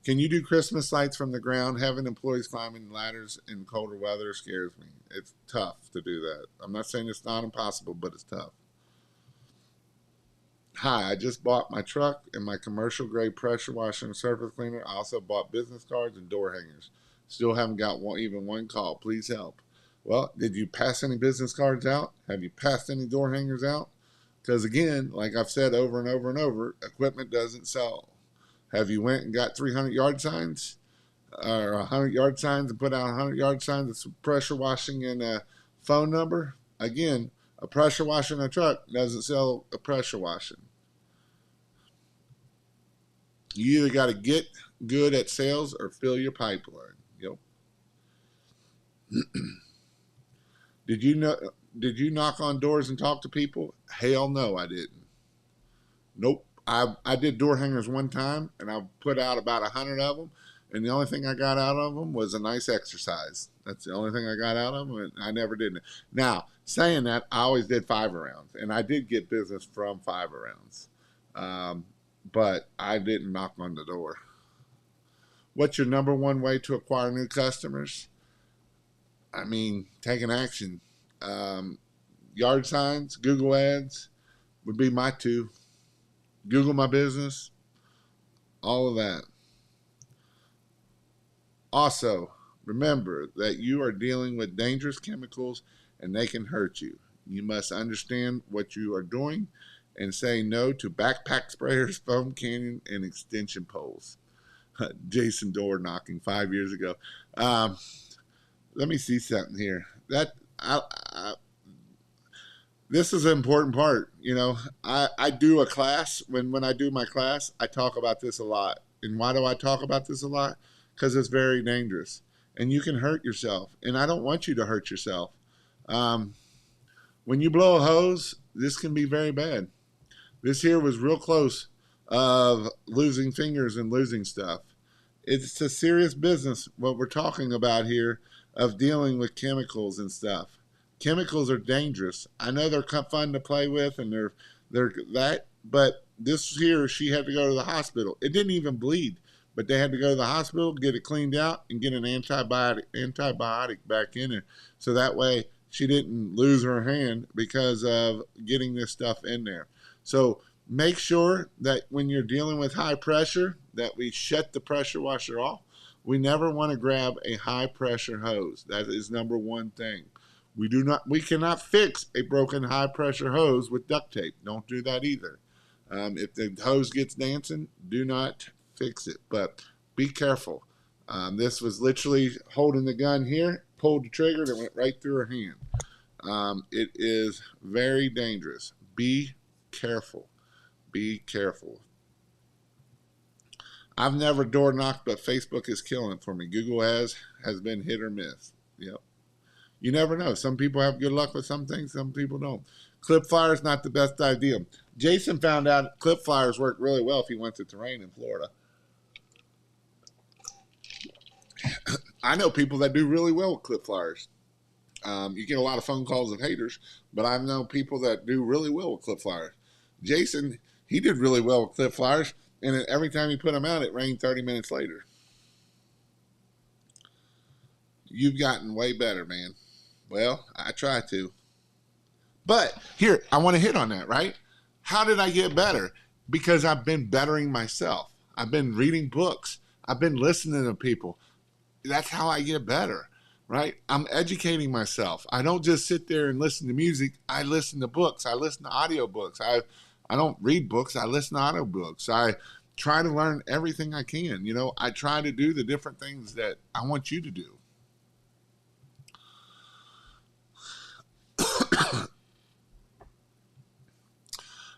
Can you do Christmas lights from the ground? Having employees climbing ladders in colder weather scares me. It's tough to do that. I'm not saying it's not impossible, but it's tough. Hi, I just bought my truck and my commercial grade pressure washer and surface cleaner. I also bought business cards and door hangers. Still haven't got even one call. Please help. Well, did you pass any business cards out? Have you passed any door hangers out? Because again, like I've said over and over and over, equipment doesn't sell. Have you went and got 300 yard signs or 100 yard signs and put out 100 yard signs of pressure washing and a phone number? Again, a pressure washer in a truck doesn't sell a pressure washing. You either got to get good at sales or fill your pipeline. Yep. Did you know? Did you knock on doors and talk to people? Hell no, I didn't. Nope. I did door hangers one time, and I put out about 100 of them, and the only thing I got out of them was a nice exercise. That's the only thing I got out of them, and I never did it. Now, saying that, I always did 5-arounds, and I did get business from 5-arounds, but I didn't knock on the door. What's your number one way to acquire new customers? I mean, taking action. Yard signs, Google ads would be my two. Google my business, all of that. Also, remember that you are dealing with dangerous chemicals and they can hurt you. You must understand what you are doing and say no to backpack sprayers, foam cannon, and extension poles. Jason door knocking 5 years ago. Let me see something here. This is an important part. You know, I do a class. When I do my class, I talk about this a lot. And why do I talk about this a lot? Because it's very dangerous. And you can hurt yourself. And I don't want you to hurt yourself. When you blow a hose, this can be very bad. This here was real close of losing fingers and losing stuff. It's a serious business, what we're talking about here, of dealing with chemicals and stuff. Chemicals are dangerous. I know they're fun to play with, and they're that. But this here, she had to go to the hospital. It didn't even bleed, but they had to go to the hospital, get it cleaned out, and get an antibiotic back in her, so that way she didn't lose her hand because of getting this stuff in there. So make sure that when you're dealing with high pressure, that we shut the pressure washer off. We never want to grab a high pressure hose. That is number one thing. We cannot fix a broken high pressure hose with duct tape. Don't do that either. If the hose gets dancing, do not fix it. But be careful. This was literally holding the gun here, pulled the trigger, and it went right through her hand. It is very dangerous. Be careful. Be careful. I've never door knocked, but Facebook is killing it for me. Google has been hit or miss. Yep. You never know. Some people have good luck with some things, some people don't. Clip flyers not the best idea. Jason found out clip flyers work really well if he went to terrain in Florida. I know people that do really well with clip flyers. You get a lot of phone calls of haters, but I know people that do really well with clip flyers. Jason, he did really well with clip flyers, and every time he put them out, it rained 30 minutes later. You've gotten way better, man. Well, I try to. But here, I want to hit on that, right? How did I get better? Because I've been bettering myself. I've been reading books. I've been listening to people. That's how I get better, right? I'm educating myself. I don't just sit there and listen to music. I listen to books. I listen to audiobooks. I don't read books. I listen to audiobooks. I try to learn everything I can. You know, I try to do the different things that I want you to do.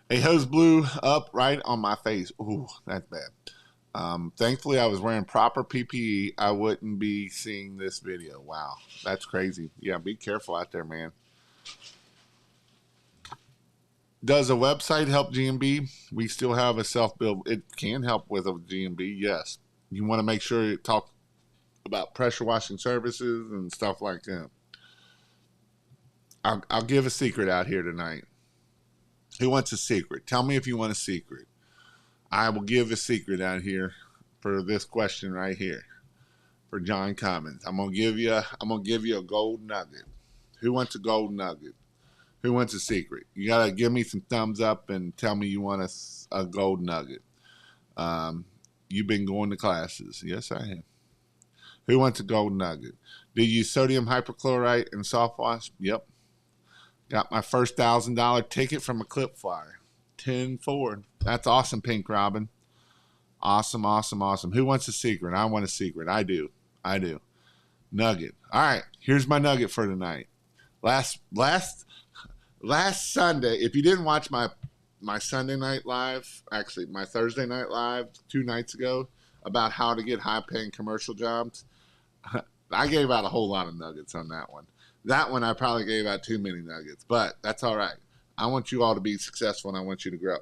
A hose blew up right on my face. Ooh, that's bad. Thankfully, I was wearing proper PPE. I wouldn't be seeing this video. Wow, that's crazy. Yeah, be careful out there, man. Does a website help GMB? We still have a self-build. It can help with a GMB, yes. You want to make sure you talk about pressure washing services and stuff like that. I'll give a secret out here tonight. Who wants a secret? Tell me if you want a secret. I will give a secret out here for this question right here for John Cummins. I'm gonna give you a gold nugget. Who wants a gold nugget? Who wants a secret? You gotta give me some thumbs up and tell me you want a gold nugget. Um, you've been going to classes. Yes, I have. Who wants a gold nugget? Do you use sodium hypochlorite and soft wash? Yep. Got my first $1,000 ticket from a clip flyer. 10-4. That's awesome, Pink Robin. Awesome, awesome, awesome. Who wants a secret? I want a secret. I do. I do. Nugget. All right. Here's my nugget for tonight. Last Sunday, if you didn't watch my Sunday night live, actually my Thursday night live 2 nights ago about how to get high paying commercial jobs, I gave out a whole lot of nuggets on that one. That one I probably gave out too many nuggets, but that's all right. I want you all to be successful and I want you to grow.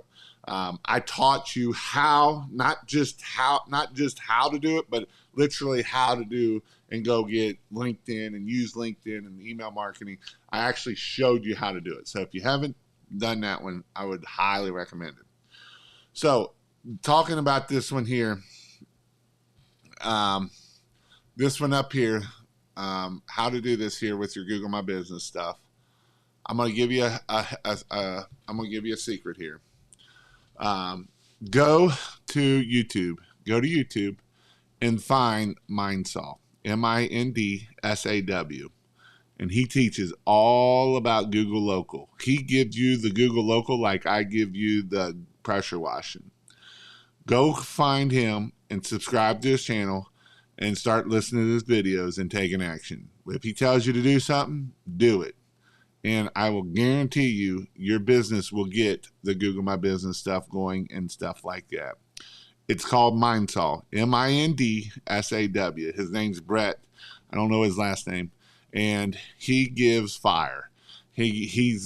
I taught you how, not just how to do it, but literally how to do and go get LinkedIn and use LinkedIn and email marketing. I actually showed you how to do it. So if you haven't done that one, I would highly recommend it. So talking about this one here, this one up here, how to do this here with your Google My Business stuff. I'm gonna give you a secret here. Go to YouTube. Go to YouTube and find Mindsaw. MINDSAW. And he teaches all about Google Local. He gives you the Google Local like I give you the pressure washing. Go find him and subscribe to his channel and start listening to his videos and taking action. If he tells you to do something, do it. And I will guarantee you your business will get the Google My Business stuff going and stuff like that. It's called Mindsaw, MINDSAW. His name's Brett. I don't know his last name. And he gives fire. He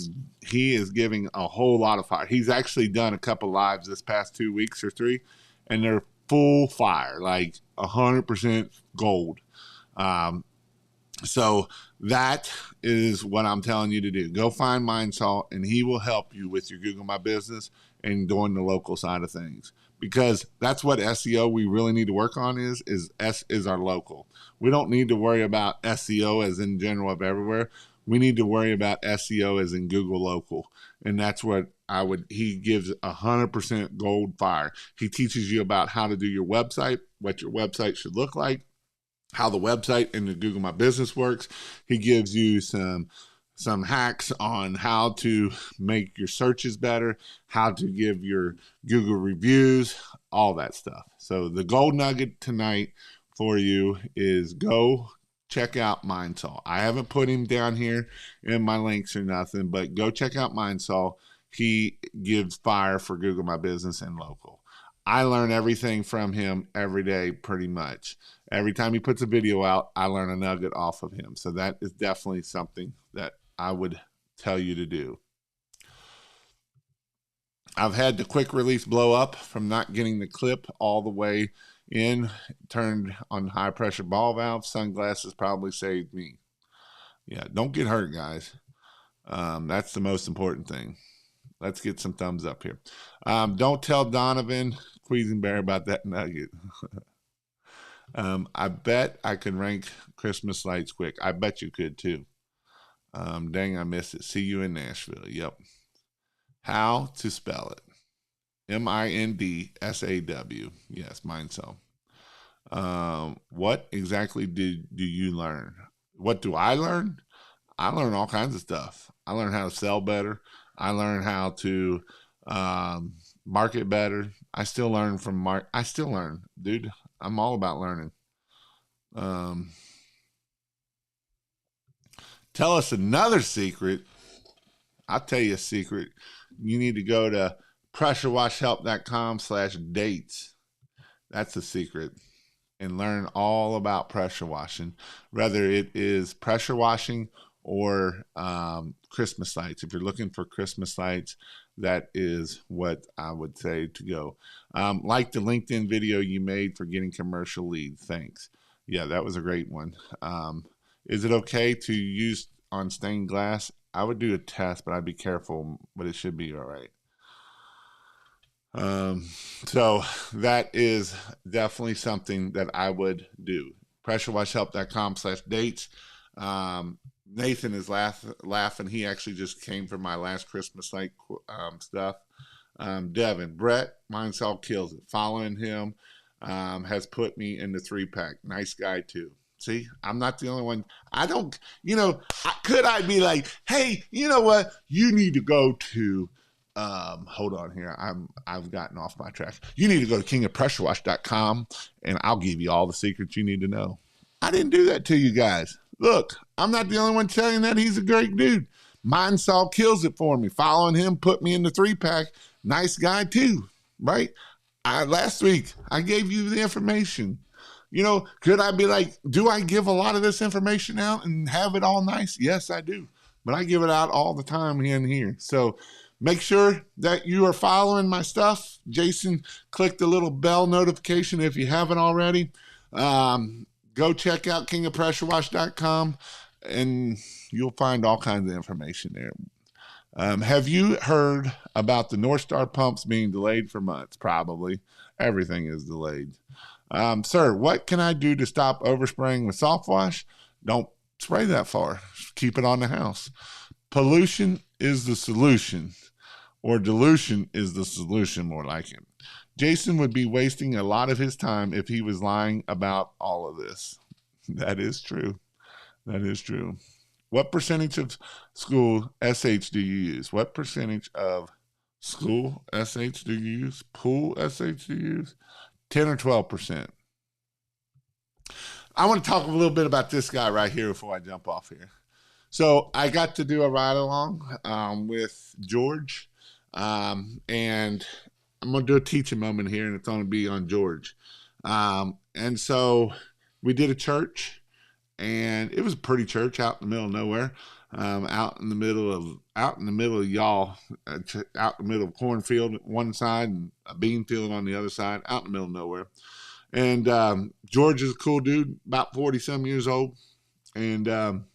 is giving a whole lot of fire. He's actually done a couple lives this past 2 weeks or 3, and they're full fire, like 100% gold. So that is what I'm telling you to do. Go find Mindsaw, and he will help you with your Google My Business and doing the local side of things. Because that's what SEO we really need to work on is our local. We don't need to worry about SEO as in general of everywhere. We need to worry about SEO as in Google local. And that's what he gives 100% gold fire. He teaches you about how to do your website, what your website should look like, how the website and the Google My Business works. He gives you some hacks on how to make your searches better, how to give your Google reviews, all that stuff. So the gold nugget tonight for you is go check out Mindsaw. I haven't put him down here in my links or nothing, but go check out Mindsaw. He gives fire for Google My Business and local. I learn everything from him every day, pretty much. Every time he puts a video out, I learn a nugget off of him. So that is definitely something that I would tell you to do. I've had the quick release blow up from not getting the clip all the way in, turned on high pressure ball valve. Sunglasses probably saved me. Yeah, don't get hurt, guys. That's the most important thing. Let's get some thumbs up here. Don't tell Donovan Quisenberry about that nugget. I bet I could rank Christmas lights quick. I bet you could too. Dang, I missed it. See you in Nashville. Yep. How to spell it? MINDSAW. Yes, Mindsaw. What exactly do you learn? What do I learn? I learn all kinds of stuff. I learn how to sell better. I learn how to market better. I still learn from I still learn, dude. I'm all about learning. Tell us another secret. I'll tell you a secret. You need to go to pressurewashhelp.com/dates. That's a secret. And learn all about pressure washing, whether it is pressure washing or Christmas lights. If you're looking for Christmas lights, that is what I would say to go. Like the LinkedIn video you made for getting commercial leads. Thanks. Yeah, that was a great one. Is it okay to use on stained glass? I would do a test, but I'd be careful, but it should be all right. So that is definitely something that I would do. PressureWashHelp.com/dates. Nathan is laughing. He actually just came from my last Christmas night stuff. Devin, Brett, Mindsaw kills it. Following him has put me in the 3-pack. Nice guy too. See, I'm not the only one. I don't, could I be like, hey, you know what? You need to go to, hold on here. I've gotten off my track. You need to go to kingofpressurewash.com and I'll give you all the secrets you need to know. I didn't do that to you guys. Look, I'm not the only one telling that. He's a great dude. Mindsaw kills it for me. Following him put me in the 3-pack. Nice guy too, right? Last week, I gave you the information. Could I be like, do I give a lot of this information out and have it all nice? Yes, I do. But I give it out all the time in here. So make sure that you are following my stuff. Jason, click the little bell notification if you haven't already. Go check out kingofpressurewash.com and you'll find all kinds of information there. Have you heard about the North Star pumps being delayed for months? Probably. Everything is delayed. Sir, what can I do to stop overspraying with soft wash? Don't spray that far. Keep it on the house. Pollution is the solution, or dilution is the solution, more like it. Jason would be wasting a lot of his time if he was lying about all of this. That is true. That is true. What percentage of school SH do you use? What percentage of school SH do you use? Pool SH do you use? 10 or 12%. I want to talk a little bit about this guy right here before I jump off here. So I got to do a ride along with George, and I'm going to do a teaching moment here, and it's going to be on George. And so we did a church, and it was a pretty church out in the middle of nowhere, out in the middle of y'all, out in the middle of a cornfield on one side and a bean field on the other side, out in the middle of nowhere. And George is a cool dude, about 40-some years old, and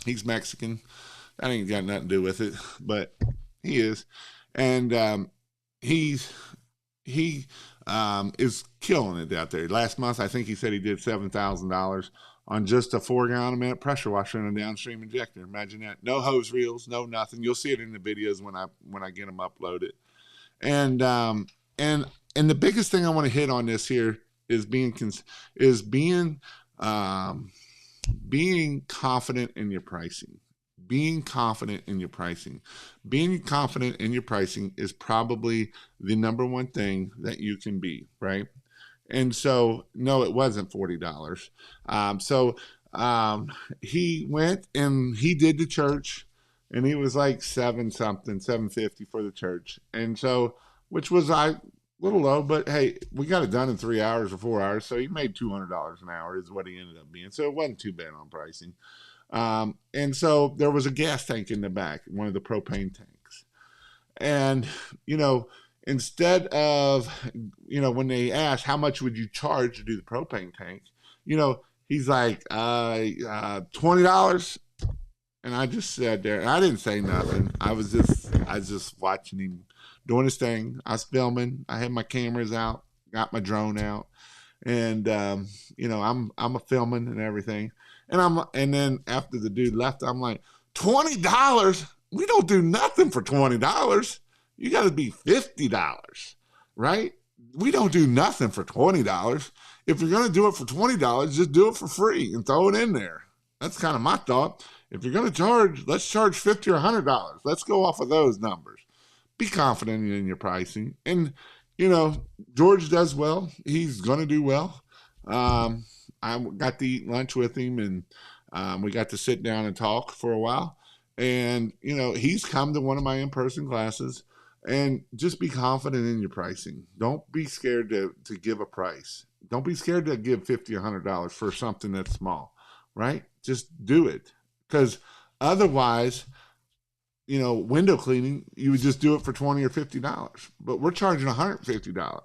he's Mexican. That ain't got nothing to do with it, but he is. And he is killing it out there. Last month, I think he said he did $7,000 on just a 4-gallon-a-minute pressure washer and a downstream injector. Imagine that. No hose reels, no nothing. You'll see it in the videos when I get them uploaded. And the biggest thing I want to hit on this here is being confident in your pricing. Being confident in your pricing. Being confident in your pricing is probably the number one thing that you can be, right? And so, no, it wasn't $40. He went and he did the church, and he was like $750 for the church. And so, which was a little low, but hey, we got it done in 3 hours or 4 hours. So he made $200 an hour is what he ended up being. So it wasn't too bad on pricing. And so there was a gas tank in the back, one of the propane tanks. And, instead of, when they asked how much would you charge to do the propane tank, he's like, $20. And I just sat there and I didn't say nothing. I was just watching him doing his thing. I was filming. I had my cameras out, got my drone out, and I'm a filming and everything. And then after the dude left, I'm like, $20? We don't do nothing for $20. You got to be $50, right? We don't do nothing for $20. If you're going to do it for $20, just do it for free and throw it in there. That's kind of my thought. If you're going to charge, let's charge $50 or $100. Let's go off of those numbers. Be confident in your pricing. And, George does well. He's going to do well. I got to eat lunch with him, and we got to sit down and talk for a while. And, he's come to one of my in-person classes. And just be confident in your pricing. Don't be scared to give a price. Don't be scared to give $50 or $100 for something that's small, right? Just do it. Because otherwise, window cleaning, you would just do it for $20 or $50. But we're charging $150.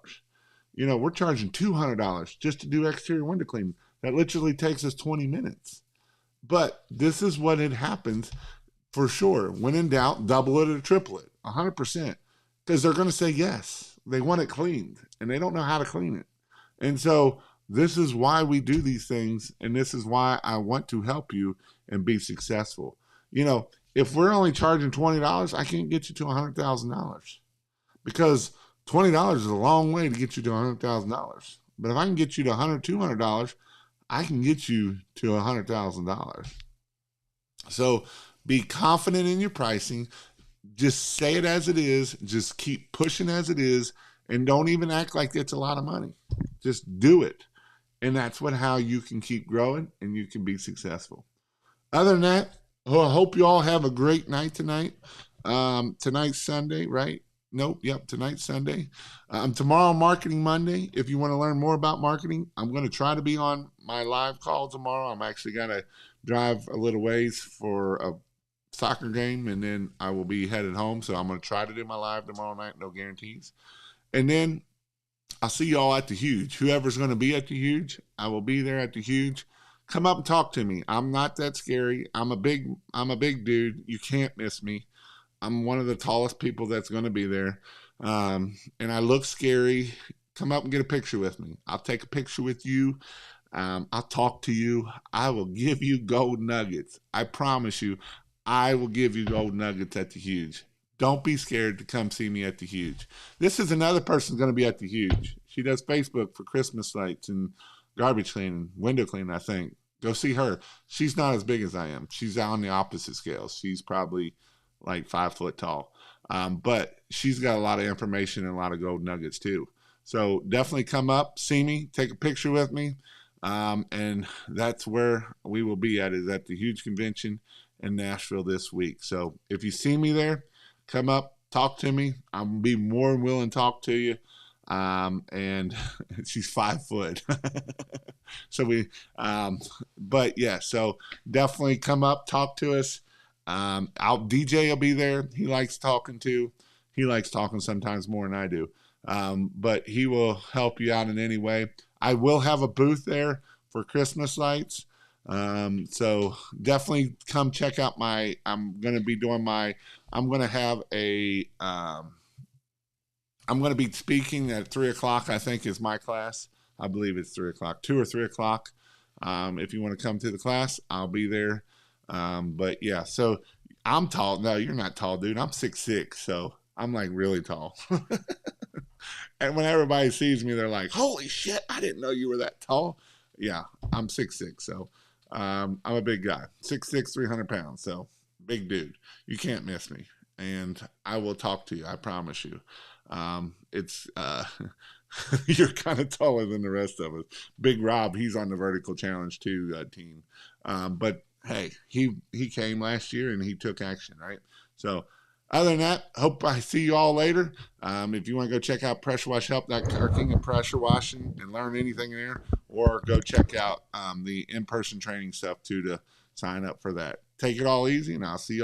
We're charging $200 just to do exterior window cleaning. That literally takes us 20 minutes. But this is what it happens for sure. When in doubt, double it or triple it, 100%. Because they're going to say yes. They want it cleaned, and they don't know how to clean it. And so this is why we do these things, and this is why I want to help you and be successful. If we're only charging $20, I can't get you to $100,000 because $20 is a long way to get you to $100,000. But if I can get you to $100, $200, I can get you to $100,000. So be confident in your pricing. Just say it as it is. Just keep pushing as it is, and don't even act like it's a lot of money. Just do it, and that's how you can keep growing and you can be successful. Other than that, I hope you all have a great night tonight. Tonight's Sunday, right? Nope. Yep. Tonight's Sunday. Tomorrow, Marketing Monday. If you want to learn more about marketing, I'm going to try to be on my live call tomorrow. I'm actually going to drive a little ways for a soccer game, and then I will be headed home. So I'm going to try to do my live tomorrow night. No guarantees. And then I'll see you all at the Huge. Whoever's going to be at the Huge, I will be there at the Huge. Come up and talk to me. I'm not that scary. I'm a big dude. You can't miss me. I'm one of the tallest people that's going to be there. And I look scary. Come up and get a picture with me. I'll take a picture with you. I'll talk to you. I will give you gold nuggets. I promise you, I will give you gold nuggets at the Huge. Don't be scared to come see me at the Huge. This is another person going to be at the Huge. She does Facebook for Christmas lights and garbage cleaning, window cleaning, I think. Go see her. She's not as big as I am. She's on the opposite scale. She's probably like 5 foot tall. But she's got a lot of information and a lot of gold nuggets too. So definitely come up, see me, take a picture with me. And that's where we will be is at the Huge convention in Nashville this week. So if you see me there, come up, talk to me. I'll be more than willing to talk to you. And she's 5 foot. So but yeah, so definitely come up, talk to us. DJ will be there. He likes talking too. He likes talking sometimes more than I do. But he will help you out in any way. I will have a booth there for Christmas lights. So definitely come check out I'm going to be speaking at 3:00, I think is my class. I believe it's 3:00, 2 or 3 o'clock. If you want to come to the class, I'll be there. But yeah, so I'm tall. No, you're not tall, dude. I'm 6'6", so I'm like really tall. And when everybody sees me, they're like, holy shit, I didn't know you were that tall. Yeah, I'm 6'6", so I'm a big guy. 6'6", 300 pounds, so big dude. You can't miss me. And I will talk to you, I promise you. You're kind of taller than the rest of us. Big Rob, he's on the Vertical Challenge 2 team. But hey, he came last year and he took action, right? So other than that, hope I see you all later. If you want to go check out pressurewash.help, King of Pressure Washing, and learn anything there, or go check out the in-person training stuff too to sign up for that. Take it all easy, and I'll see you all